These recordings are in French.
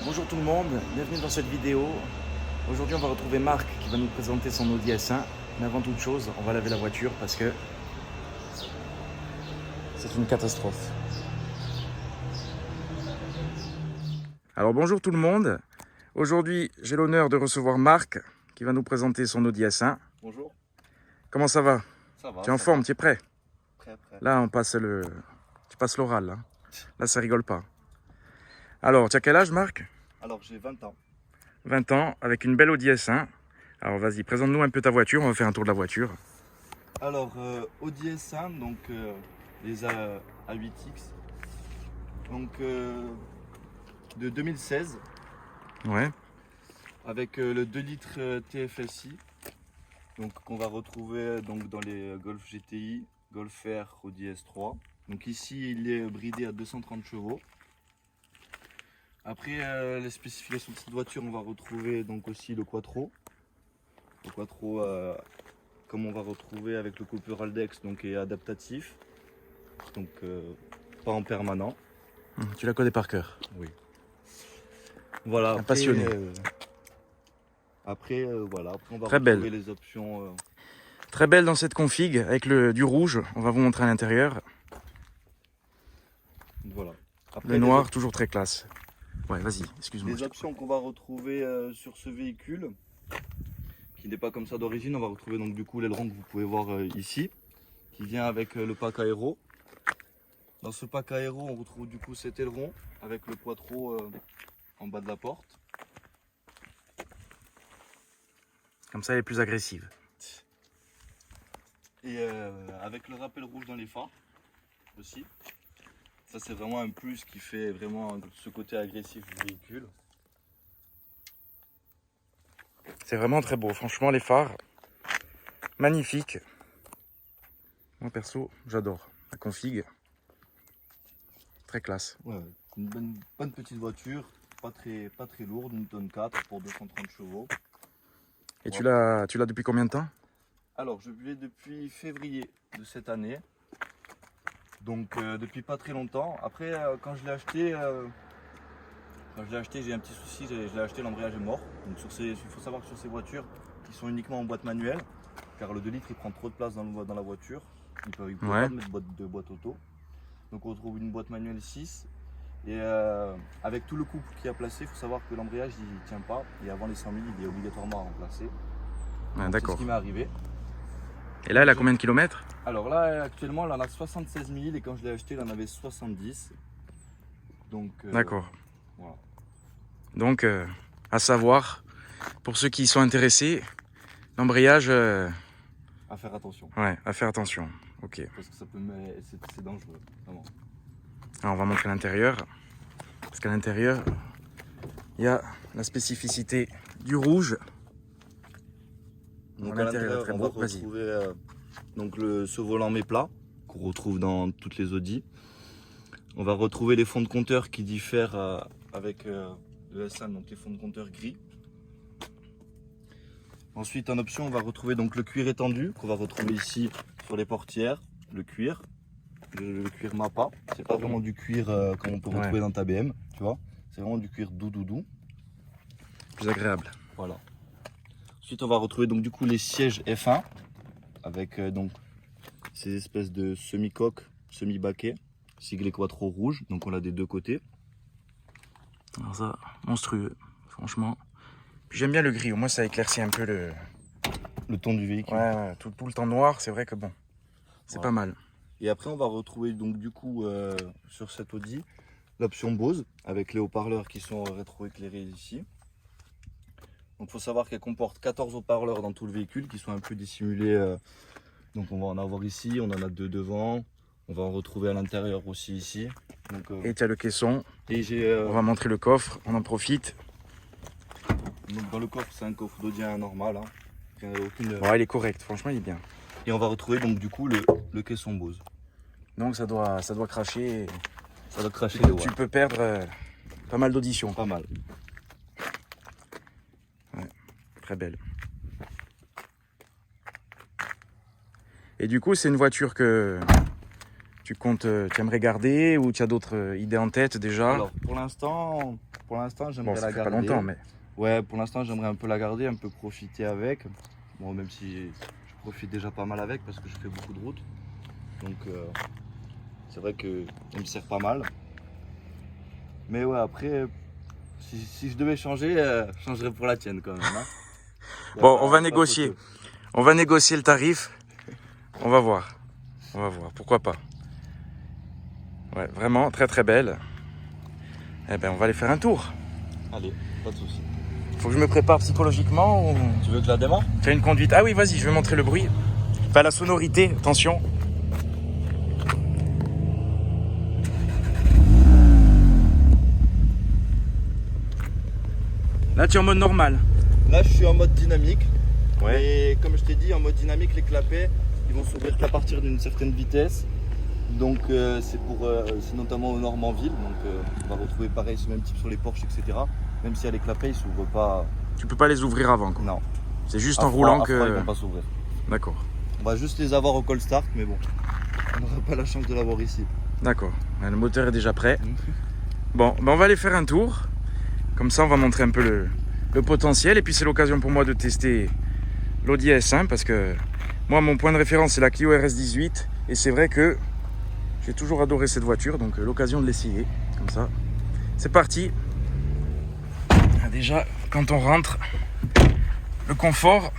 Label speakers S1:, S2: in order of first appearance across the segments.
S1: Bonjour tout le monde, bienvenue dans cette vidéo. Aujourd'hui on va retrouver Marc qui va nous présenter son Audi S1. Mais avant toute chose, on va laver la voiture parce que c'est une catastrophe. Alors bonjour tout le monde. Aujourd'hui j'ai l'honneur de recevoir Marc qui va nous présenter son Audi S1.
S2: Bonjour.
S1: Comment ça va?
S2: Ça va.
S1: Tu es en forme, tu es prêt?
S2: Prêt.
S1: Là tu passes l'oral là. Là ça rigole pas. Alors tu as quel âge Marc?
S2: Alors j'ai 20 ans.
S1: 20 ans avec une belle Audi S1. Alors vas-y, présente-nous un peu ta voiture, on va faire un tour de la voiture.
S2: Alors Audi S1, donc les A8X, donc de 2016,
S1: Ouais.
S2: avec le 2 litres TFSI, donc qu'on va retrouver donc dans les Golf GTI, Golf R, Audi S3. Donc ici il est bridé à 230 chevaux. Après les spécifications de cette voiture, on va retrouver donc aussi le Quattro. Le Quattro, comme on va retrouver avec le couple Raldex, donc est adaptatif, donc pas en permanent.
S1: Tu la connais par cœur.
S2: Oui. Voilà.
S1: Un passionné.
S2: Après, voilà. Après on va
S1: Très
S2: retrouver
S1: belle.
S2: les options.
S1: Très belle dans cette config avec du rouge. On va vous montrer à l'intérieur.
S2: Voilà. Après,
S1: Le noir, toujours très classe. Ouais, vas-y, excuse-moi.
S2: les options qu'on va retrouver sur ce véhicule, qui n'est pas comme ça d'origine, on va retrouver donc du coup l'aileron que vous pouvez voir ici, qui vient avec le pack aéro. Dans ce pack aéro, on retrouve du coup cet aileron avec le Quattro en bas de la porte.
S1: Comme ça, elle est plus agressive.
S2: Et avec le rappel rouge dans les phares aussi. Ça c'est vraiment un plus qui fait vraiment ce côté agressif du véhicule.
S1: C'est vraiment très beau. Franchement, les phares, magnifiques. Moi, perso, j'adore la config. Très classe.
S2: Ouais, une bonne petite voiture, pas très lourde, une tonne 4 pour 230 chevaux.
S1: Et
S2: Ouais.
S1: tu l'as depuis combien de temps?
S2: Alors je l'ai depuis février de cette année. Donc depuis pas très longtemps. Après quand je l'ai acheté, j'ai un petit souci, je l'ai acheté, l'embrayage est mort. Donc il faut savoir que sur ces voitures qui sont uniquement en boîte manuelle, car le 2 litres il prend trop de place dans la voiture, il peut
S1: Ouais.
S2: pas mettre de boîte auto. Donc on retrouve une boîte manuelle 6. Et avec tout le couple qui a placé, il faut savoir que l'embrayage il tient pas. Et avant les 100 000, il est obligatoirement à remplacer.
S1: Ah,
S2: C'est
S1: d'accord.
S2: ce qui m'est arrivé.
S1: Et là, elle a combien de kilomètres?
S2: Alors là, actuellement, elle en a 76 000 et quand je l'ai acheté, elle en avait 70. Donc,
S1: D'accord.
S2: voilà.
S1: Donc, à savoir, pour ceux qui sont intéressés, l'embrayage,
S2: À faire attention.
S1: ouais, à faire attention. Ok.
S2: Parce que c'est dangereux, vraiment.
S1: Alors, on va montrer l'intérieur. Parce qu'à l'intérieur, il y a la spécificité du rouge.
S2: Donc
S1: À
S2: à
S1: l'intérieur,
S2: l'intérieur,
S1: très
S2: on
S1: beau.
S2: va
S1: Vas-y.
S2: retrouver donc ce volant méplat qu'on retrouve dans toutes les Audi. On va retrouver les fonds de compteur qui diffèrent avec le S1, donc les fonds de compteur gris. Ensuite, en option, on va retrouver donc le cuir étendu qu'on va retrouver ici sur les portières, le cuir Mappa. C'est pas vraiment du cuir comme on peut retrouver dans ta BM, tu vois. C'est vraiment du cuir doux.
S1: Plus agréable.
S2: Voilà. Ensuite, on va retrouver donc du coup les sièges F1 avec donc ces espèces de semi-coques, semi-baquets, siglé Quattro rouge. Donc on l'a des deux côtés.
S1: Alors ça, monstrueux, franchement. Puis j'aime bien le gris, au moins ça éclaircit un peu
S2: Le ton du véhicule.
S1: Ouais, tout le temps noir, c'est vrai que bon, c'est
S2: Voilà.
S1: pas mal.
S2: Et après, on va retrouver donc du coup sur cette Audi l'option Bose avec les haut-parleurs qui sont rétroéclairés ici. Donc il faut savoir qu'elle comporte 14 haut-parleurs dans tout le véhicule qui sont un peu dissimulés. Donc on va en avoir ici, on en a deux devant. On va en retrouver à l'intérieur aussi ici. Donc,
S1: Et tu as le caisson.
S2: et j'ai
S1: On va montrer le coffre, on en profite.
S2: donc dans le coffre, c'est un coffre d'Audien normal. Hein.
S1: Ouais, il est correct, franchement il est bien.
S2: Et on va retrouver donc du coup le caisson Bose.
S1: Donc ça doit cracher.
S2: Ça va cracher les watts.
S1: Tu peux perdre pas mal d'audition.
S2: Pas mal.
S1: Ouais, très belle. Et du coup, c'est une voiture que tu aimerais garder ou tu as d'autres idées en tête déjà?
S2: Alors pour l'instant, pour l'instant,
S1: Bon,
S2: j'aimerais
S1: ça
S2: la
S1: fait pas
S2: garder.
S1: longtemps, mais...
S2: Ouais, pour l'instant, j'aimerais un peu la garder, un peu profiter avec. Bon, même si je profite déjà pas mal avec parce que je fais beaucoup de routes. Donc, c'est vrai qu'elle me sert pas mal. Mais ouais, après, si je devais changer, je changerais pour la tienne quand même. Hein.
S1: Bon, on va négocier.
S2: Photo.
S1: On va négocier le tarif. On va voir. On va voir, pourquoi pas. Ouais, vraiment très très belle. Eh ben, on va aller faire un tour.
S2: Allez, pas de soucis.
S1: Faut que je me prépare psychologiquement ou...
S2: Tu veux que je la démarre?
S1: Faire une conduite. Ah oui, vas-y, je vais montrer le bruit. Enfin, la sonorité, attention. Là, tu es en mode normal.
S2: Là, je suis en mode dynamique.
S1: Ouais.
S2: Et comme je t'ai dit, en mode dynamique, les clapets, ils vont s'ouvrir qu'à partir d'une certaine vitesse. Donc, c'est notamment aux normes en ville. Donc, on va retrouver pareil ce même type sur les Porsche, etc. Même si les clapets, ils s'ouvrent pas.
S1: Tu peux pas les ouvrir avant, quoi.
S2: Non.
S1: C'est juste
S2: À
S1: en
S2: froid,
S1: roulant
S2: à froid, ils
S1: que...
S2: vont pas s'ouvrir.
S1: D'accord.
S2: On va juste les avoir au cold start, mais bon, on n'aura pas la chance de l'avoir ici.
S1: D'accord. Le moteur est déjà prêt. Bon, ben on va aller faire un tour. Comme ça, on va montrer un peu le potentiel. Et puis, c'est l'occasion pour moi de tester l'Audi S1 parce que moi, mon point de référence, c'est la Clio RS18. Et c'est vrai que j'ai toujours adoré cette voiture. Donc, l'occasion de l'essayer. Comme ça. C'est parti. Déjà, quand on rentre, le confort,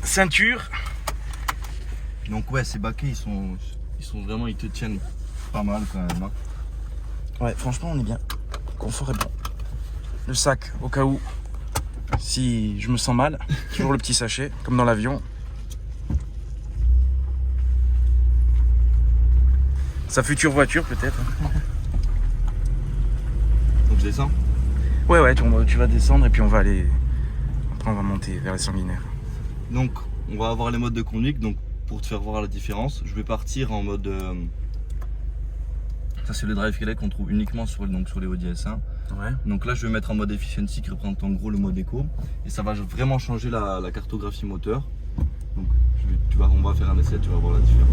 S1: ceinture.
S2: Donc ouais, ces baquets, ils sont vraiment, ils te tiennent pas mal quand même. Hein.
S1: Ouais, franchement, on est bien. Le confort est bon. Le sac, au cas où, si je me sens mal, toujours le petit sachet, comme dans l'avion. Sa future voiture, peut-être.
S2: Donc je descends.
S1: Ouais, tu vas descendre et puis on va aller... Après, on va monter vers les sanguinaires.
S2: Donc, on va avoir les modes de conduite. Donc, pour te faire voir la différence, je vais partir en mode... Ça, c'est le drive select qu'on trouve uniquement sur les Audi S1.
S1: Ouais.
S2: Donc là, je vais mettre en mode efficiency qui représente en gros le mode éco. Et ça va vraiment changer la cartographie moteur. Donc, on va faire un essai, tu vas voir la différence.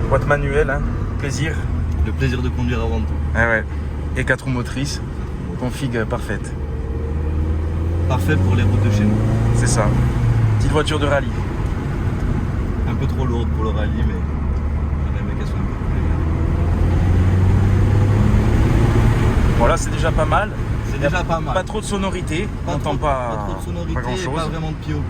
S1: Boîte manuelle, hein. Plaisir.
S2: Le plaisir de conduire avant tout.
S1: Ah ouais. Et 4 roues motrices. Config parfaite.
S2: Parfait pour les routes de chez nous.
S1: C'est ça. Petite voiture de rallye.
S2: Un peu trop lourde pour le rallye, mais j'aurais aimé qu'elle soit un peu plus légère.
S1: Bon, là, c'est déjà pas mal.
S2: C'est déjà pas mal.
S1: Pas trop de sonorité. On n'entend pas
S2: trop de sonorité,
S1: grand chose.
S2: pas vraiment de pied au cul.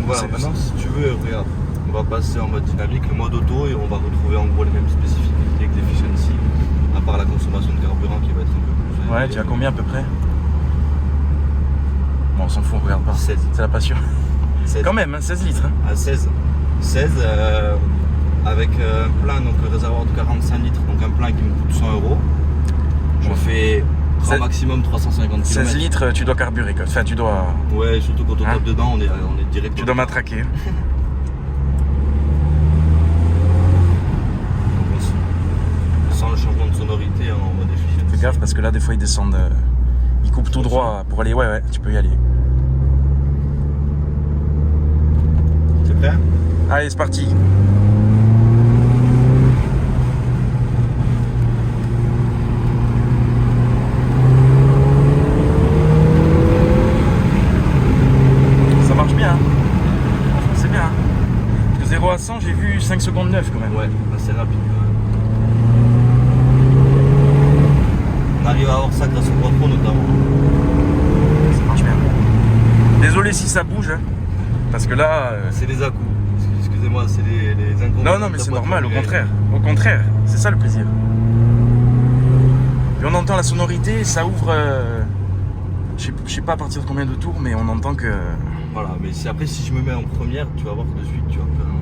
S2: Voilà, maintenant si tu veux, regarde, on va passer en mode dynamique, le mode auto et on va retrouver en gros les mêmes spécificités que l'efficiency, à part la consommation de carburant qui va être un peu plus...
S1: Ouais, tu as combien à peu près? Bon, on s'en fout, on regarde pas.
S2: 16.
S1: C'est la passion.
S2: 16.
S1: Quand même, hein, 16 litres. Hein.
S2: À 16. 16 avec un plein, donc un réservoir de 45 litres, donc un plein qui me coûte 100 €. Je fais au maximum 350 km.
S1: 16 litres, tu dois carburer. Enfin, tu dois...
S2: Ouais, surtout quand on tape dedans, on est direct.
S1: Tu dois matraquer.
S2: Sans le changement de sonorité en mode efficient.
S1: Fais gaffe parce que là, des fois, ils descendent. Ils coupent tout droit pour aller. Ouais, tu peux y aller.
S2: C'est prêt?
S1: Allez, c'est parti. Ça marche bien. Hein. C'est bien. Hein. De 0 à 100, j'ai vu 5 secondes 9 quand même.
S2: Ouais, assez rapide. On arrive à avoir ça grâce au quattro notamment.
S1: Ça marche bien. Désolé si ça bouge, hein, parce que là...
S2: C'est les à-coups. Excusez-moi, c'est les inconvénients.
S1: Non, mais c'est normal, au contraire. Au contraire, c'est ça le plaisir. Et on entend la sonorité, ça ouvre... je sais pas à partir de combien de tours, mais on entend que...
S2: Voilà, mais après si je me mets en première, tu vas voir que de suite tu vas faire un...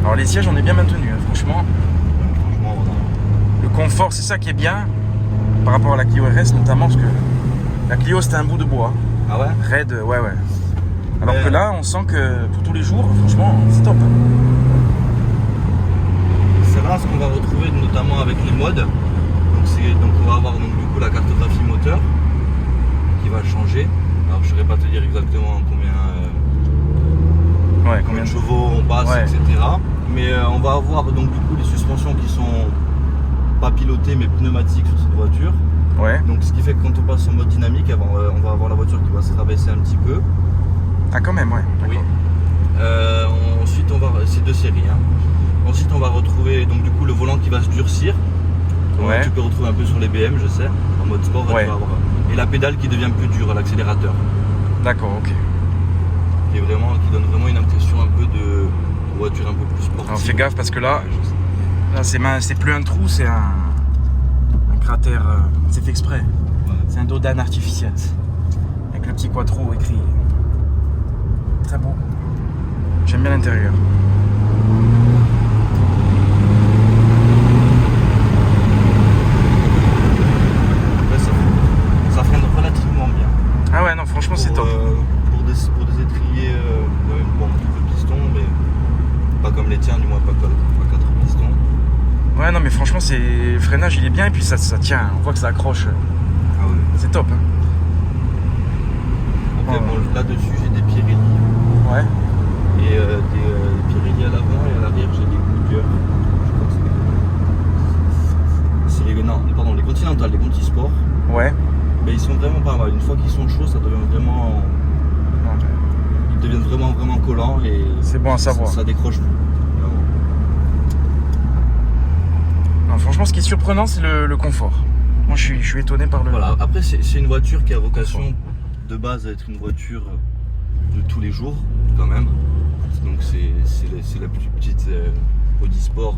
S1: Alors les sièges, on est bien maintenus, hein, franchement.
S2: Franchement,
S1: Le confort, c'est ça qui est bien, par rapport à la Clio RS notamment, parce que La Clio, c'était un bout de bois.
S2: Ah ouais?
S1: Raide, ouais. Alors que là, on sent que pour tous les jours, franchement, c'est top.
S2: C'est là ce qu'on va retrouver notamment avec les modes. Donc on va avoir donc, du coup la cartographie moteur qui va changer. Alors je ne saurais pas te dire exactement combien de chevaux on passe, etc. Mais on va avoir donc du coup les suspensions qui sont pas pilotées mais pneumatiques sur cette voiture.
S1: Ouais.
S2: Donc ce qui fait que quand on passe en mode dynamique, on va avoir la voiture qui va se rabaisser un petit peu.
S1: Ah quand même, ouais.
S2: Oui. Ensuite c'est deux séries. Hein. Ensuite on va retrouver donc du coup le volant qui va se durcir. Donc, tu peux retrouver un peu sur les BM, je sais, en mode sport.
S1: Ouais.
S2: Et la pédale qui devient plus dure à l'accélérateur.
S1: D'accord, ok.
S2: Qui donne vraiment une impression un peu de voiture un peu plus sportive.
S1: Alors fais gaffe parce que là c'est plus un trou, c'est un cratère. C'est fait exprès.
S2: Ouais.
S1: C'est un dos d'âne artificiel. Avec le petit quattro écrit. Très beau. J'aime bien l'intérieur.
S2: Ça freine relativement bien.
S1: Ah ouais, non, franchement, c'est top.
S2: Pour des étriers, bon, quelques pistons, mais pas comme les tiens, du moins pas 4 pistons.
S1: Ouais, non, mais franchement, le freinage, il est bien et puis ça tient. On voit que ça accroche.
S2: Ah ouais.
S1: C'est top. Hein.
S2: Après, bon, là-dessus, j'ai des Pirelli.
S1: Ouais.
S2: Et des Pirelli à l'avant et à l'arrière, j'ai des Goodyear. Je crois que c'est les Continental, les Conti Sport.
S1: Ouais.
S2: Mais ils sont vraiment pas mal. Une fois qu'ils sont chauds, ça devient vraiment. Ils deviennent vraiment collants et.
S1: C'est bon à savoir.
S2: Ça décroche plus.
S1: Non, franchement, ce qui est surprenant, c'est le confort. Moi, je suis étonné par le.
S2: Voilà. Après, c'est une voiture qui a vocation de base à être une voiture de tous les jours, quand même. Donc, c'est la plus petite Audi Sport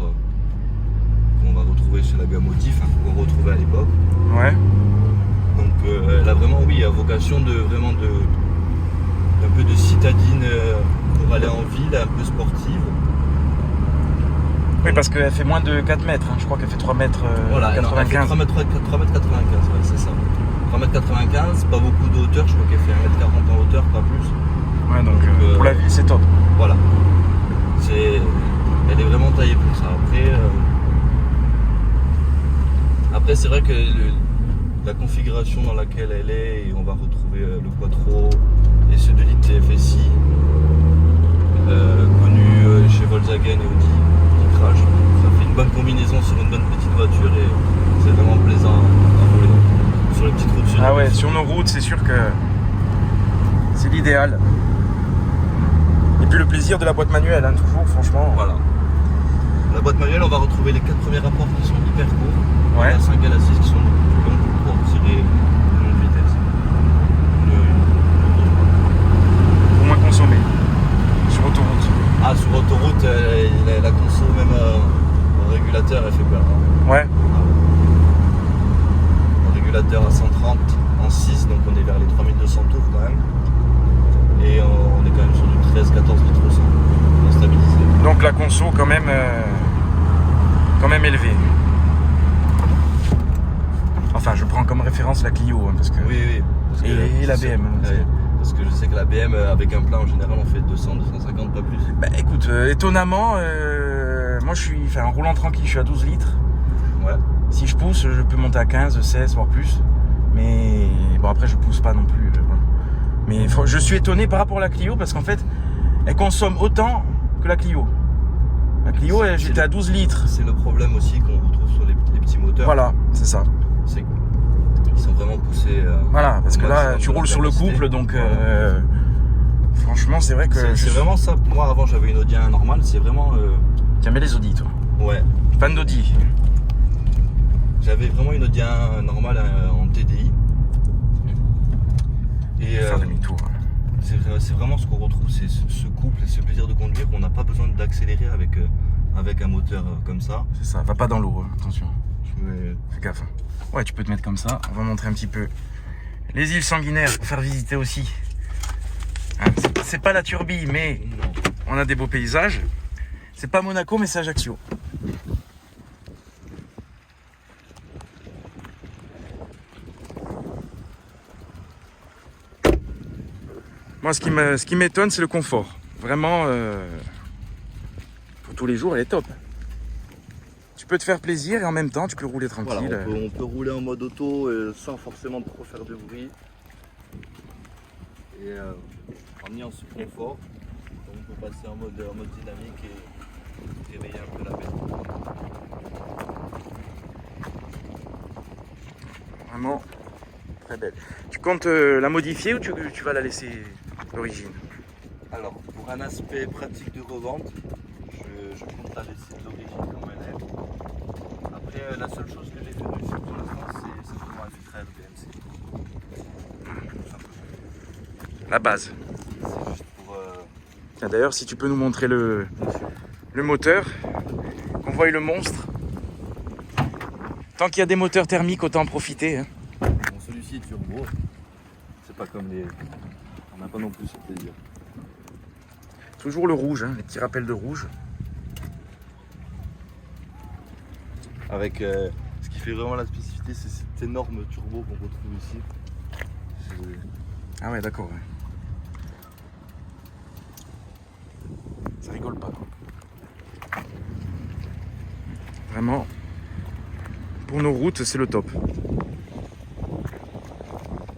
S2: qu'on va retrouver chez la gamme Audi, qu'on retrouvait à l'époque.
S1: Ouais.
S2: Donc elle a vraiment vocation un peu de citadine pour aller en ville, un peu sportive.
S1: Oui, parce qu'elle fait moins de 4 mètres, hein. Je crois qu'elle fait 3 mètres 95.
S2: 3 mètres 95, ouais, c'est ça. 3 mètres 95, pas beaucoup de hauteur, je crois qu'elle fait 1 mètre 40 en hauteur, pas plus.
S1: Ouais, donc pour la ville, c'est top.
S2: Voilà. Elle est vraiment taillée pour ça. Après c'est vrai que la configuration dans laquelle elle est, et on va retrouver le Quattro et ce 2 litres TFSI connu chez Volkswagen et Audi qui crache. Ça fait une bonne combinaison sur une bonne petite voiture et c'est vraiment plaisant à rouler sur les petites routes.
S1: Ah ouais, sur nos routes, c'est sûr que c'est l'idéal. Et puis le plaisir de la boîte manuelle, hein, toujours, franchement.
S2: Voilà. La boîte manuelle, on va retrouver les 4 premiers rapports qui sont hyper courts.
S1: Ouais.
S2: La 5 et la 6 qui sont beaucoup plus longs pour tirer une longue vitesse.
S1: Pour moins consommer. Sur autoroute.
S2: Ah, sur autoroute, la conso, même au régulateur, elle fait peur. Hein.
S1: Ouais.
S2: Le régulateur à 130 en 6, donc on est vers les 3200 tours quand même. Et on est quand même sur du 13-14 litres au 100 en stabilisé.
S1: Donc la conso quand même élevée. Enfin, je prends comme référence la Clio, hein, parce que.
S2: Oui. Parce que
S1: et la BM.
S2: Parce que je sais que la BM, avec un plein en général, on fait 200-250, pas plus.
S1: Bah écoute, étonnamment, moi en roulant tranquille, je suis à 12 litres.
S2: Ouais.
S1: Si je pousse, je peux monter à 15, 16, voire plus. Mais bon, après, je pousse pas non plus. Voilà. Mais je suis étonné par rapport à la Clio parce qu'en fait, elle consomme autant que la Clio. La Clio, j'étais à 12 litres.
S2: C'est le problème aussi qu'on retrouve sur les petits moteurs.
S1: Voilà, c'est ça.
S2: C'est qu'ils sont vraiment poussés.
S1: Voilà, parce que là, tu roules sur le couple, donc franchement, c'est vrai que.
S2: C'est vraiment ça. Moi, avant, j'avais une Audi 1 normale. C'est vraiment.
S1: Tu aimais les Audi, toi?
S2: Ouais.
S1: Fan d'Audi.
S2: J'avais vraiment une Audi 1 normale en TDI. Et
S1: faire demi-tour.
S2: C'est vraiment ce qu'on retrouve, c'est ce couple et ce plaisir de conduire. On n'a pas besoin d'accélérer avec un moteur comme ça.
S1: C'est ça, va pas dans l'eau, attention.
S2: Mais...
S1: Fais gaffe. Ouais, tu peux te mettre comme ça. On va montrer un petit peu les îles sanguinaires pour faire visiter aussi. Hein, c'est pas la Turbie, mais on a des beaux paysages. C'est pas Monaco, mais c'est Ajaccio. Moi, ce qui m'étonne, c'est le confort. Vraiment, pour tous les jours, elle est top. Tu peux te faire plaisir et en même temps, tu peux rouler tranquille.
S2: Voilà, on peut rouler en mode auto sans forcément trop faire de bruit. Et en ayant ce confort, on peut passer en mode dynamique et réveiller un peu la bête.
S1: Vraiment très belle. Tu comptes la modifier ou tu vas la laisser d'origine?
S2: Alors, pour un aspect pratique de revente, je compte la laisser d'origine comme elle est. Après, la seule chose que j'ai fait dessus pour l'instant, c'est simplement un filtre BMC. Tout simplement.
S1: La base.
S2: C'est juste pour...
S1: Tiens, d'ailleurs, si tu peux nous montrer le moteur, qu'on voie le monstre. Tant qu'il y a des moteurs thermiques, autant en profiter. Hein.
S2: Bon, celui-ci est turbo. C'est pas comme les... On n'a pas non plus ce plaisir.
S1: Toujours le rouge, hein, les petits rappels de rouge.
S2: Avec ce qui fait vraiment la spécificité, c'est cet énorme turbo qu'on retrouve ici.
S1: Ah ouais, d'accord. Ouais. Ça rigole pas. Vraiment, pour nos routes, c'est le top.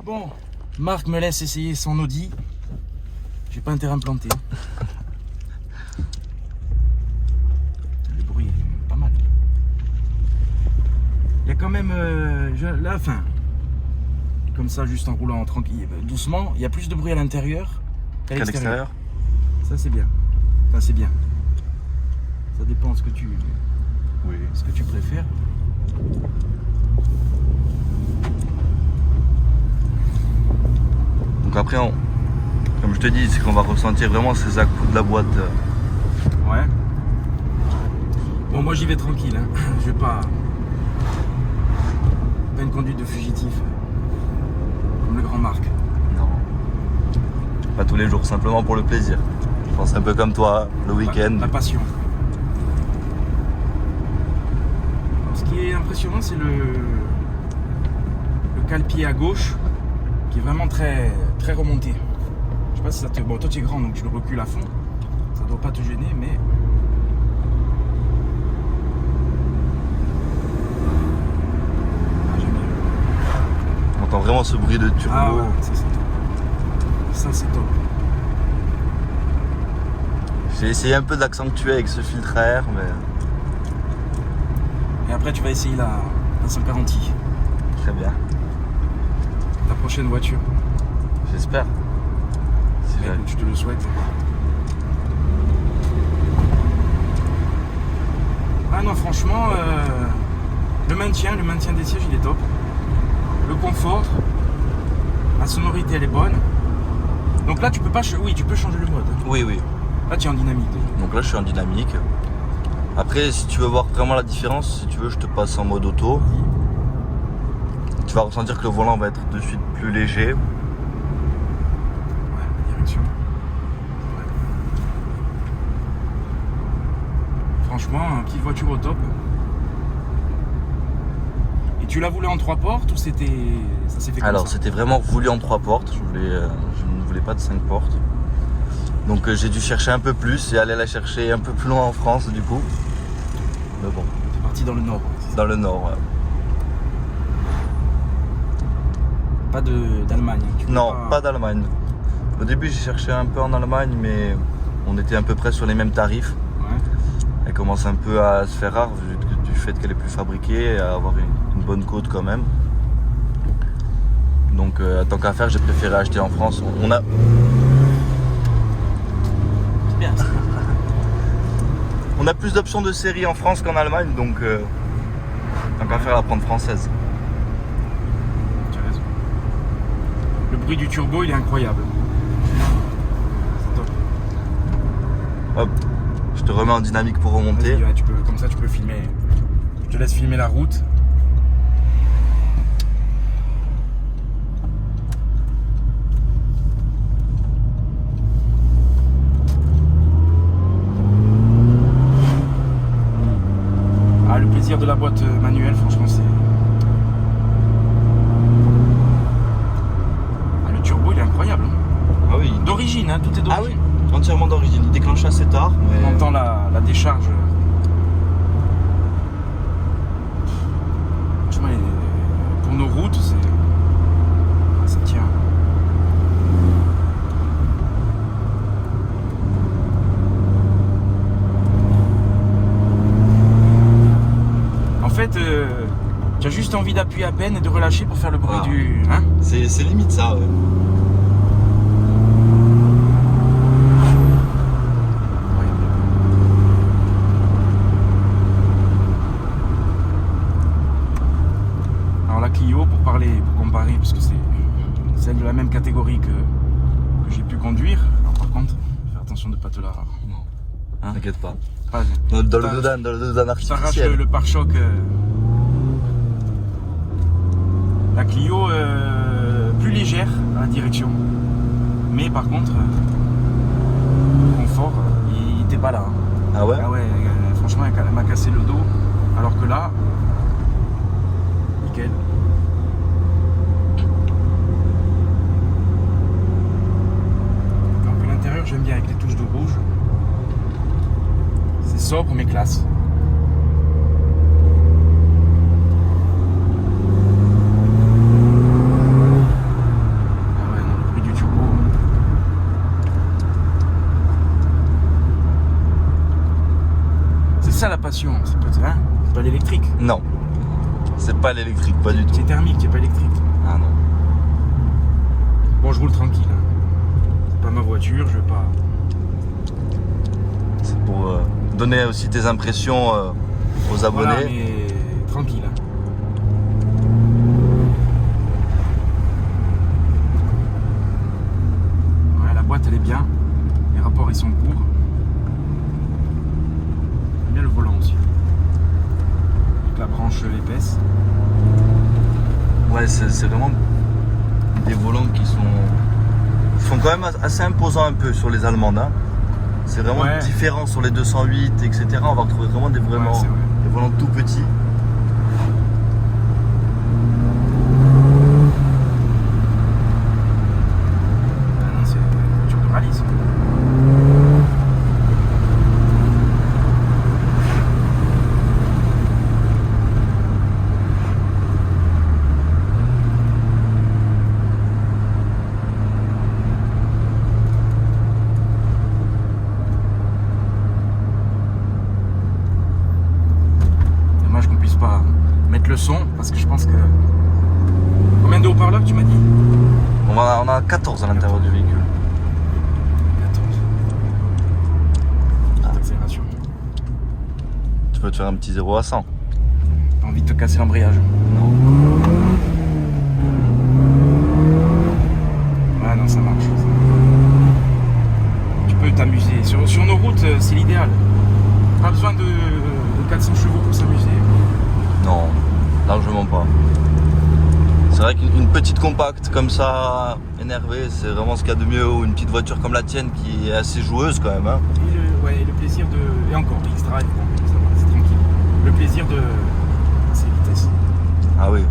S1: Bon, Marc me laisse essayer son Audi. J'ai pas intérêt à me planter. Le bruit est pas mal. Il y a quand même la fin. Comme ça, juste en roulant tranquille, doucement, il y a plus de bruit à l'intérieur qu'à l'extérieur. Ça c'est bien. Enfin c'est bien. Ça dépend de ce que tu préfères.
S2: Donc après, comme je te dis, c'est qu'on va ressentir vraiment ces à-coups de la boîte.
S1: Ouais. Bon, moi j'y vais tranquille. Hein. Je vais pas une conduite de fugitif comme le grand Marc.
S2: Non. Pas tous les jours, simplement pour le plaisir. Je pense un peu comme toi, le week-end.
S1: La passion. Ce qui est impressionnant, c'est le cale-pied à gauche qui est vraiment très, très remonté. Je sais pas si ça te... Bon, toi tu es grand donc tu le recules à fond. Ça doit pas te gêner, mais... Ah, j'aime bien.
S2: On entend vraiment ce bruit de turbo.
S1: Ah ouais, ça c'est top. Ça c'est top.
S2: J'ai essayé un peu d'accentuer avec ce filtre à air, mais...
S1: Et après tu vas essayer la 140i.
S2: Très bien.
S1: Ta prochaine voiture.
S2: J'espère. Si
S1: Mais écoute, je te le souhaite. Ah non, franchement, le maintien des sièges, il est top. Le confort, la sonorité, elle est bonne. Donc là, tu peux pas, oui, tu peux changer le mode.
S2: Oui, oui.
S1: Là, tu es en dynamique déjà.
S2: Donc là, je suis en dynamique. Après, si tu veux voir vraiment la différence, si tu veux, je te passe en mode auto. Tu vas ressentir que le volant va être de suite plus léger.
S1: Ouais, la direction. Ouais. Franchement, petite voiture au top. Et tu l'as voulu en 3 portes ou ça s'est fait comme
S2: Alors,
S1: ça?
S2: c'était vraiment voulu en 3 portes. Je ne voulais pas de 5 portes. Donc, j'ai dû chercher un peu plus et aller la chercher un peu plus loin en France, du coup. Mais bon.
S1: T'es parti dans le nord.
S2: Dans le nord, ouais.
S1: Pas d'Allemagne.
S2: Non, pas d'Allemagne. Au début, j'ai cherché un peu en Allemagne, mais on était à peu près sur les mêmes tarifs.
S1: Ouais.
S2: Elle commence un peu à se faire rare du fait qu'elle est plus fabriquée et à avoir une bonne côte quand même. Donc, tant qu'à faire, j'ai préféré acheter en France.
S1: C'est bien ça.
S2: On a plus d'options de série en France qu'en Allemagne, donc tant qu'à faire, la prendre française.
S1: Tu as raison. Le bruit du turbo, il est incroyable. C'est top.
S2: Hop, je te remets en dynamique pour remonter.
S1: Vas-y, ouais, comme ça, tu peux filmer. Je te laisse filmer la route. Ah, le plaisir de la boîte manuelle, franchement, c'est... Ah, le turbo, il est incroyable. Hein.
S2: Ah oui,
S1: D'origine. d'origine, hein, tout est
S2: Ah
S1: d'origine.
S2: oui, entièrement d'origine. Il déclenche assez tard. Mais...
S1: On entend la décharge. Franchement, pour nos routes, ça tient. En fait, tu as juste envie d'appuyer à peine et de relâcher pour faire le bruit du... Hein,
S2: c'est limite ça, ouais.
S1: Alors la Clio, pour comparer, parce que c'est celle de la même catégorie que j'ai pu conduire. Alors par contre, faire attention de ne pas te la...
S2: Hein, t'inquiète pas.
S1: Pas,
S2: Dans le dodan
S1: t'arraches
S2: artificiel.
S1: le pare-choc. La Clio plus légère à la direction. Mais par contre, le confort, il n'était pas là. Hein.
S2: Ah ouais?
S1: Ah ouais, franchement, elle m'a cassé le dos. Alors que là, nickel. Donc l'intérieur, j'aime bien avec les touches de rouge. C'est sobre mais classe. Ah ouais, non, le bruit du turbo. C'est ça la passion, c'est pas l'électrique.
S2: Non, c'est pas l'électrique, pas du tout.
S1: C'est thermique, c'est pas électrique.
S2: Ah non.
S1: Bon, je roule tranquille. Hein. C'est pas ma voiture, je vais pas.
S2: C'est pour donner aussi tes impressions aux abonnés.
S1: Voilà, mais tranquille. Hein. Ouais, la boîte elle est bien. Les rapports ils sont courts. J'aime bien le volant aussi. Avec la branche épaisse.
S2: Ouais, c'est vraiment des volants qui sont quand même assez imposants un peu sur les allemandes. Hein. C'est vraiment différent sur les 208, etc. On va retrouver vraiment des volants tout petits.
S1: Ah non, c'est une voiture de rallye ça. Dommage qu'on puisse pas mettre le son parce que je pense que... Combien de haut-parleurs tu m'as dit?
S2: On a 14 à l'intérieur du véhicule.
S1: 14. Petite accélération.
S2: Tu peux te faire un petit 0 à 100.
S1: T'as envie de te casser l'embrayage?
S2: Non.
S1: Ah non, ça marche. Tu peux t'amuser. Sur nos routes, c'est l'idéal. Pas besoin de 400 chevaux pour s'amuser.
S2: Non, largement pas. C'est vrai qu'une petite compacte comme ça, énervée, c'est vraiment ce qu'il y a de mieux. Ou une petite voiture comme la tienne qui est assez joueuse quand même. Hein.
S1: Et le plaisir de... Et encore, X-Drive, bon, ça va, c'est tranquille. Le plaisir de... C'est vitesse.
S2: Ah oui.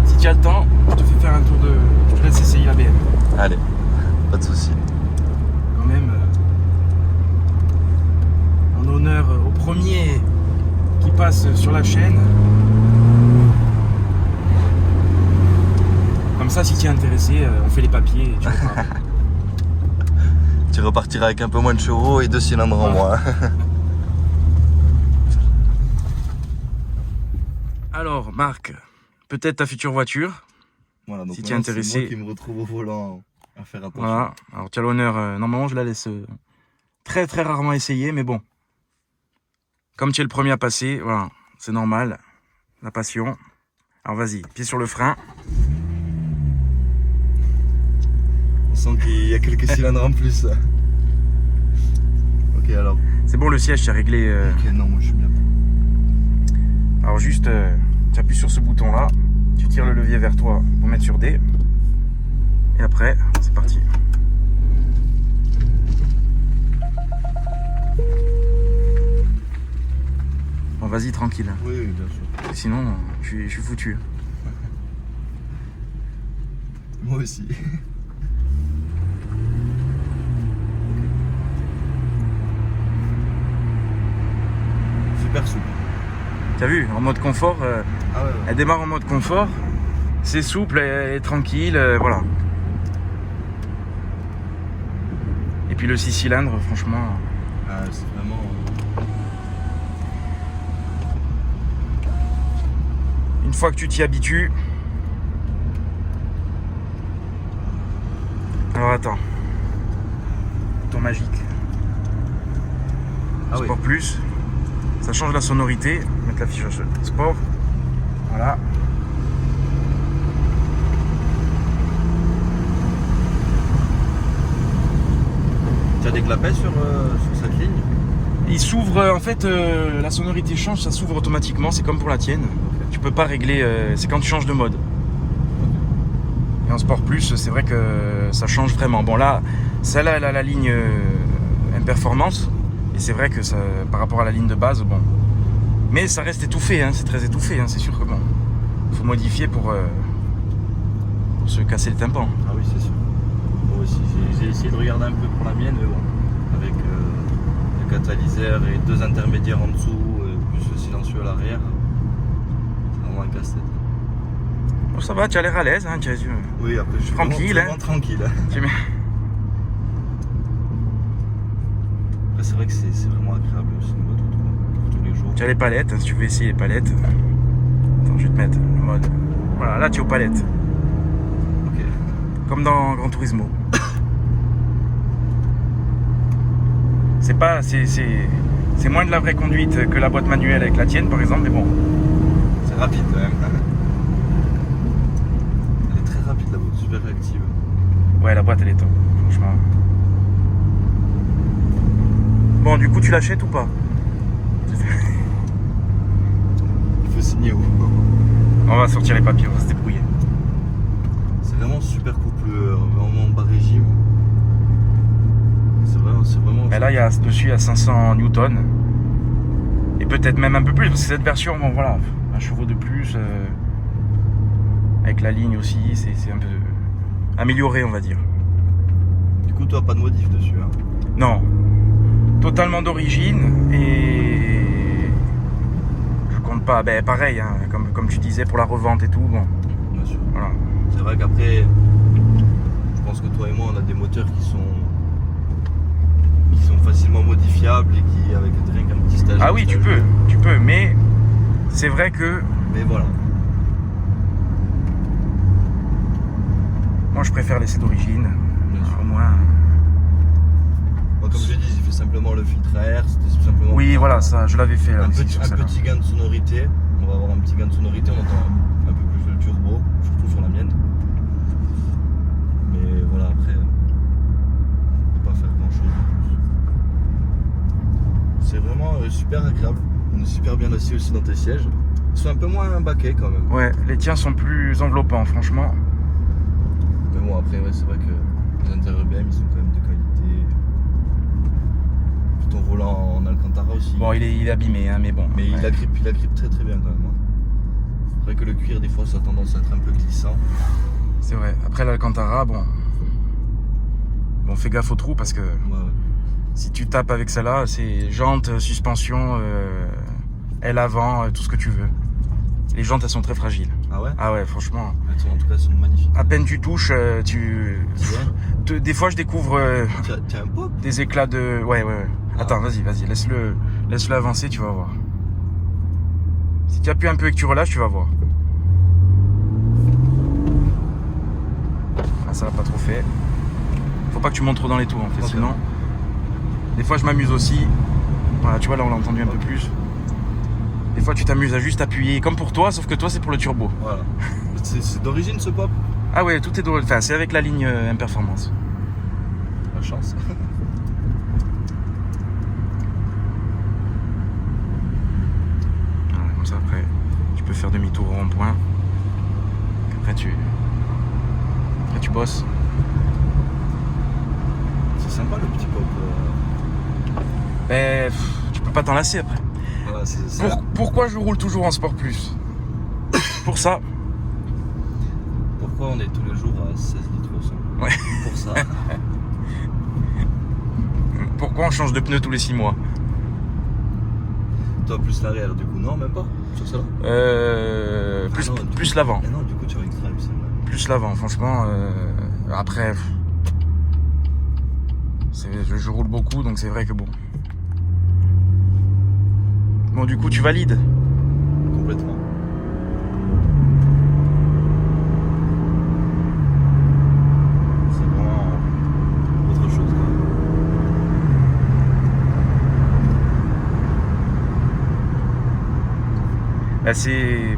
S1: Si tu as le temps, je te fais faire un tour de... Je te laisse essayer la BM.
S2: Allez, pas de soucis.
S1: Quand même, en honneur au premier qui passe sur la chaîne. Comme ça, si tu es intéressé, on fait les papiers et tu repars.
S2: Tu repartiras avec un peu moins de chevaux et 2 cylindres en moins.
S1: Alors, Marc, peut-être ta future voiture.
S2: Voilà, donc
S1: si tu es intéressé.
S2: C'est moi qui me retrouve au volant à faire attention.
S1: Voilà, alors tu as l'honneur, normalement je la laisse très très rarement essayer, mais bon. Comme tu es le premier à passer, voilà, c'est normal, la passion. Alors vas-y, pied sur le frein.
S2: On sent qu'il y a quelques cylindres en plus. Ok alors.
S1: C'est bon, le siège, tu as réglé.
S2: Ok, non, moi je suis bien.
S1: Alors juste, tu appuies sur ce bouton là, tu tires le levier vers toi pour mettre sur D. Et après, c'est parti. Bon, vas-y, tranquille.
S2: Oui, oui, bien sûr.
S1: Sinon, je suis foutu.
S2: Moi aussi. Super souple.
S1: T'as vu, en mode confort,
S2: Ah ouais, ouais.
S1: elle démarre en mode confort. C'est souple, elle est tranquille, voilà. Et puis le 6 cylindres, franchement...
S2: Ah, c'est vraiment...
S1: Une fois que tu t'y habitues... Alors attends. Bouton magique.
S2: Ah oui.
S1: Sport plus. Ça change la sonorité. Mettre l'affichage sport. Voilà.
S2: Tu as des clapets sur cette ligne?
S1: Il s'ouvre, en fait, la sonorité change, ça s'ouvre automatiquement. C'est comme pour la tienne. Tu peux pas régler, c'est quand tu changes de mode. Et en Sport Plus, c'est vrai que ça change vraiment. Bon là, celle-là, elle a la ligne M-Performance. Et c'est vrai que ça, par rapport à la ligne de base, bon. Mais ça reste étouffé, hein, c'est très étouffé. Hein, c'est sûr que bon, faut modifier pour se casser le tympan.
S2: Ah oui, c'est sûr. Moi aussi, j'ai essayé de regarder un peu pour la mienne, mais bon. Avec le catalyseur et 2 intermédiaires en dessous, plus le silencieux à l'arrière. C'est vraiment un casse-tête.
S1: Bon, ça va, tu as l'air à l'aise. Hein,
S2: Oui, après je suis
S1: tranquille,
S2: vraiment, vraiment tranquille.
S1: tu mets...
S2: Après, c'est vrai que c'est vraiment agréable. C'est une moto pour tous les jours.
S1: Tu as les palettes, hein, si tu veux essayer les palettes. Attends, je vais te mettre le mode. Voilà, là tu es aux palettes.
S2: Ok.
S1: Comme dans Gran Turismo. C'est pas. C'est moins de la vraie conduite que la boîte manuelle avec la tienne par exemple, mais bon.
S2: C'est rapide quand même. Elle est très rapide la moto, super réactive.
S1: Ouais, la boîte elle est top, franchement. Bon, du coup, tu l'achètes ou pas?
S2: Il faut signer où?
S1: On va sortir les papiers, on va se débrouiller.
S2: C'est vraiment super couple, vraiment bas régime. C'est vraiment.
S1: Mais là, dessus, il y a 500 newtons. Et peut-être même un peu plus, parce que cette version, bon voilà, un chevaux de plus. Avec la ligne aussi, c'est un peu amélioré, on va dire.
S2: Du coup, toi, pas de modif dessus, hein?
S1: Non. Totalement d'origine et je compte pas, ben pareil, hein, comme tu disais pour la revente et tout, bon,
S2: Bien sûr.
S1: voilà.
S2: C'est vrai qu'après, je pense que toi et moi, on a des moteurs qui sont facilement modifiables et qui, avec rien qu'un petit stage.
S1: Ah oui, tu peux, mais c'est vrai que
S2: Mais voilà.
S1: moi je préfère laisser d'origine,
S2: Bien sûr.
S1: au moins.
S2: Moi, comme je dis, j'ai fait simplement le filtre à air, c'était simplement.
S1: Oui, voilà, ça, je l'avais fait.
S2: Un
S1: ici,
S2: petit,
S1: sur
S2: un
S1: celle-là.
S2: petit gain de sonorité. On va avoir un petit gain de sonorité, on entend un peu plus le turbo, surtout sur la mienne. Mais voilà, après, on peut pas faire grand chose de plus. C'est vraiment super agréable. On est super bien assis aussi dans tes sièges. Ils sont un peu moins baquets quand même.
S1: Ouais, les tiens sont plus enveloppants, franchement.
S2: Mais bon, après, ouais, c'est vrai que les intérieurs BM ils sont quand même de qualité. Puis ton volant en Alcantara aussi.
S1: Bon, il est abîmé, hein, mais bon.
S2: Mais
S1: ouais.
S2: il agrippe très très bien quand même. Hein. C'est vrai que le cuir, des fois, ça a tendance à être un peu glissant.
S1: C'est vrai. Après l'Alcantara, bon, fais gaffe aux trous parce que
S2: Ouais, ouais.
S1: si tu tapes avec celle-là, c'est jantes, suspension, aile avant, tout ce que tu veux. Les jantes, elles sont très fragiles.
S2: Ah ouais?
S1: Ah ouais, franchement.
S2: En tout cas, elles sont magnifiques.
S1: À peine tu touches, des fois, je découvre
S2: Tiens, un pop.
S1: des éclats de... Ouais.
S2: Ah.
S1: Attends, vas-y, laisse-le avancer, tu vas voir. Si tu appuies un peu et que tu relâches, tu vas voir. Ah, ça l'a pas trop fait. Faut pas que tu montes trop dans les tours, en fait,
S2: Ok.
S1: sinon... Des fois, je m'amuse aussi. Voilà, tu vois, là, on l'a entendu un peu plus. Des fois, tu t'amuses à juste appuyer, comme pour toi, sauf que toi, c'est pour le turbo.
S2: Voilà. C'est d'origine ce pop?
S1: Ah ouais, tout est drôle. Enfin, c'est avec la ligne M-Performance.
S2: La chance.
S1: Voilà, comme ça, après, tu peux faire demi-tour au rond-point. tu bosses.
S2: C'est sympa le petit pop.
S1: Ben, tu peux pas t'en lasser après.
S2: Voilà,
S1: Pourquoi je roule toujours en Sport Plus? Pour ça.
S2: Pourquoi on est tous les jours à 16 litres au 100?
S1: Ouais.
S2: Pour ça.
S1: Pourquoi on change de pneu tous les 6 mois?
S2: Toi, plus l'arrière, du coup, non, même pas sur ça.
S1: Plus l'avant.
S2: Mais non, du coup, tu as une drive, c'est vrai.
S1: Plus l'avant, franchement. Après, je roule beaucoup, donc c'est vrai que bon. Bon, du coup, tu valides?
S2: Complètement. C'est vraiment autre chose.
S1: Là, c'est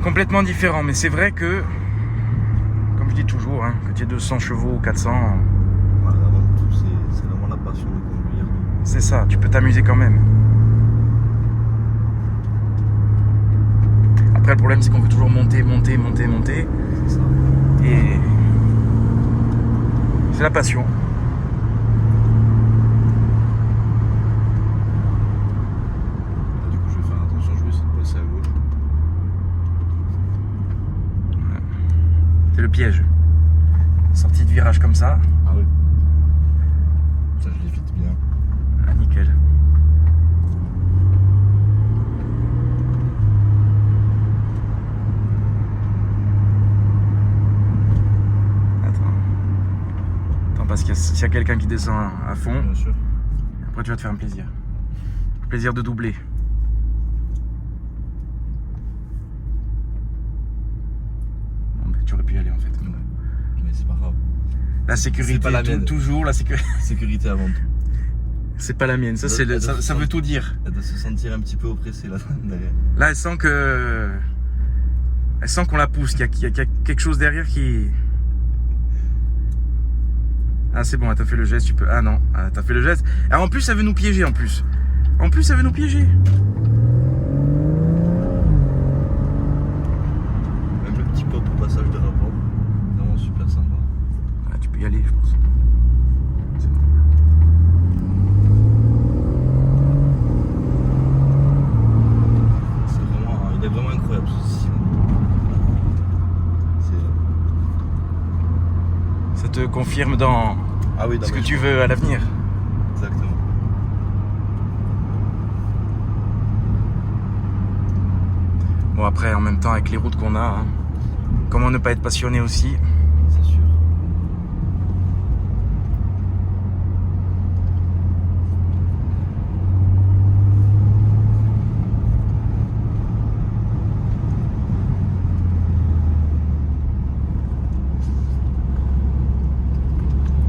S1: complètement différent, mais c'est vrai que, comme je dis toujours, hein, que tu aies 200 chevaux ou 400,
S2: Voilà, avant tout, c'est vraiment la passion de conduire.
S1: c'est ça, tu peux t'amuser quand même. Après, le problème, c'est qu'on veut toujours monter.
S2: C'est ça.
S1: Et c'est la passion.
S2: Du coup, je vais faire attention, je vais essayer de passer à gauche.
S1: C'est le piège. Sortie de virage comme ça.
S2: Ah oui. Ça, je l'évite bien.
S1: Ah, nickel. Attends, parce s'il y a quelqu'un qui descend à fond,
S2: Bien sûr.
S1: après tu vas te faire un plaisir. Le plaisir de doubler. Bon, ben, tu aurais pu y aller en fait.
S2: Ouais. Mais c'est pas grave.
S1: La sécurité,
S2: C'est pas la mienne.
S1: toujours la sécurité.
S2: Sécurité avant tout.
S1: C'est pas la mienne, ça, ça veut tout dire.
S2: Elle doit se sentir un petit peu oppressée là derrière.
S1: Là, elle sent qu'on la pousse, qu'il y a quelque chose derrière qui... Ah, c'est bon, elle t'a fait le geste, tu peux... Ah non, t'as fait le geste. Ah, en plus, elle veut nous piéger, en plus. Elle veut nous piéger.
S2: Même le petit pop au passage de rapport. Vraiment super sympa.
S1: Ah, tu peux y aller, je pense. C'est bon.
S2: Il est vraiment incroyable ce système.
S1: Ça te confirme dans
S2: Ah oui,
S1: ce que tu veux à l'avenir.
S2: Exactement.
S1: Bon, après, en même temps, avec les routes qu'on a, hein, comment ne pas être passionné aussi?
S2: C'est sûr.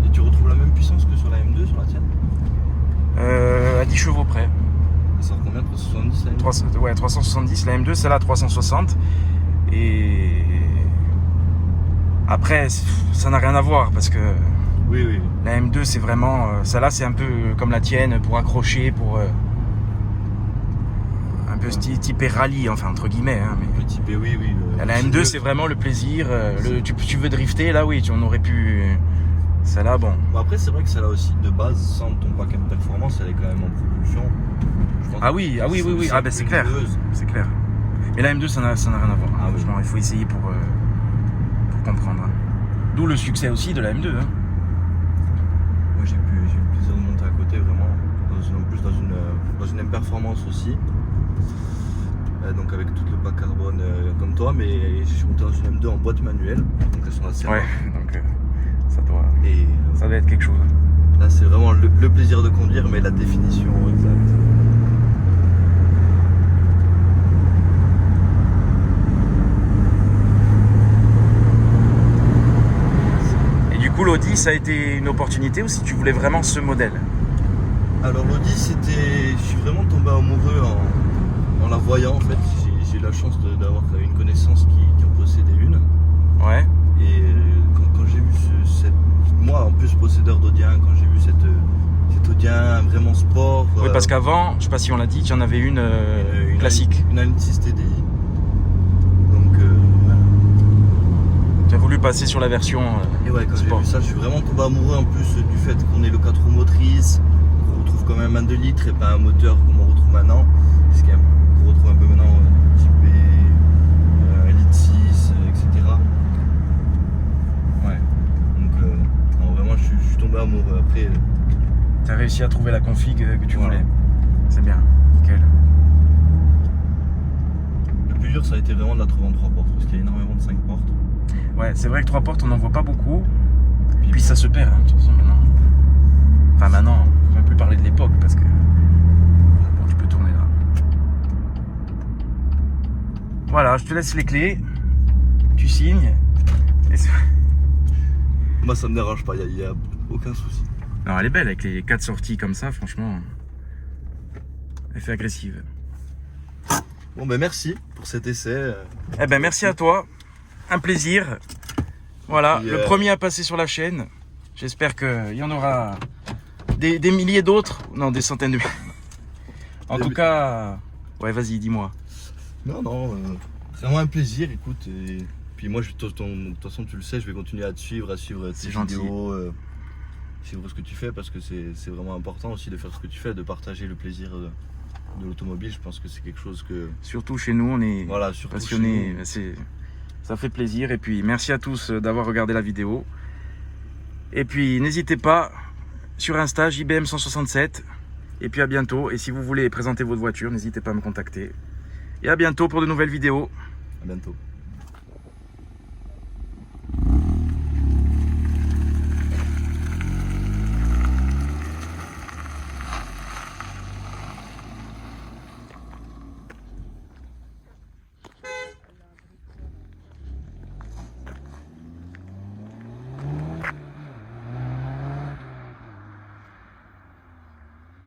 S2: Et tu retrouves la même puissance que sur la M2, sur la tienne?
S1: À 10 chevaux près.
S2: Ça sort combien? 370 la M2?
S1: 370, la M2, celle-là 360. Et après, ça n'a rien à voir parce que
S2: Oui, oui.
S1: la M2, c'est vraiment... Celle-là, c'est un peu comme la tienne pour accrocher, pour... un peu typé rallye, enfin, entre guillemets. Hein, mais...
S2: Le type oui, oui.
S1: La M2, c'est vraiment le plaisir. Tu veux drifter, là, oui, on aurait pu... Celle-là, bon.
S2: Bon, après, c'est vrai que celle-là aussi, de base, sans ton paquet de performance, elle est quand même en propulsion.
S1: Ah oui. Ah ben c'est clair. C'est clair. Mais la M2, ça n'a rien à voir.
S2: Ah oui.
S1: Franchement, il faut essayer pour comprendre. Hein. D'où le succès aussi de la M2. Hein.
S2: Moi, j'ai eu le plaisir de monter à côté, vraiment. En plus, dans une M performance aussi. Donc, avec tout le pack carbone comme toi, mais je suis monté dans une M2 en boîte manuelle. Donc, elles sont assez
S1: Ouais,
S2: rares.
S1: donc ça doit être quelque chose.
S2: Là, c'est vraiment le plaisir de conduire, mais la définition exacte.
S1: Et du coup, l'Audi, ça a été une opportunité ou si tu voulais vraiment ce modèle?
S2: Alors, l'Audi, je suis vraiment tombé amoureux en la voyant. En fait, j'ai eu la chance d'avoir une connaissance qui en possédait une.
S1: Ouais.
S2: Et quand j'ai vu moi en plus possédeur d'Audien, quand j'ai vu cet Audien vraiment sport.
S1: Oui, parce qu'avant, je sais pas si on l'a dit, tu en avais une classique.
S2: Une 1.6 TDI. Donc voilà.
S1: vu passer sur la version
S2: Et ouais, quand j'ai
S1: sport.
S2: vu ça, je suis vraiment tombé amoureux en plus du fait qu'on ait le 4 roues motrices, qu'on retrouve quand même un 2 litres et pas un moteur comme on retrouve maintenant. Parce qu'on retrouve un peu maintenant type B, 1 litre 6, etc. Ouais. Donc non, vraiment je suis tombé amoureux. Après,
S1: Tu as réussi à trouver la config que tu
S2: Voilà.
S1: voulais. C'est bien, nickel.
S2: le plus dur ça a été vraiment de la trouver en 3 portes, parce qu'il y a énormément de 5 portes.
S1: Ouais, c'est vrai que 3 portes, on n'en voit pas beaucoup. Puis ça se perd, hein, de toute façon, maintenant. Enfin, maintenant, on ne va plus parler de l'époque, parce que... Bon, tu peux tourner là. Voilà, je te laisse les clés. Tu signes. Et
S2: Moi ça me dérange pas, il y a aucun souci.
S1: non, elle est belle, avec les 4 sorties comme ça, franchement. Elle fait agressive.
S2: Bon ben merci pour cet essai.
S1: Eh ben, merci à toi. Un plaisir. Voilà,
S2: Et
S1: le premier à passer sur la chaîne. J'espère qu'il y en aura des milliers d'autres. Non, des centaines de milliers. En tout cas, ouais, vas-y, dis-moi.
S2: Non, vraiment un plaisir, écoute. Et puis moi, de toute façon, tu le sais, je vais continuer à te suivre,
S1: C'est
S2: tes
S1: gentil.
S2: vidéos, suivre ce que tu fais, parce que c'est vraiment important aussi de faire ce que tu fais, de partager le plaisir de l'automobile. Je pense que c'est quelque chose que...
S1: Surtout chez nous, on est
S2: Voilà, surtout
S1: passionnés.
S2: chez nous.
S1: Ça fait plaisir. Et puis, merci à tous d'avoir regardé la vidéo. Et puis, n'hésitez pas sur Insta, JBM167. Et puis, à bientôt. Et si vous voulez présenter votre voiture, n'hésitez pas à me contacter. Et à bientôt pour de nouvelles vidéos.
S2: À bientôt.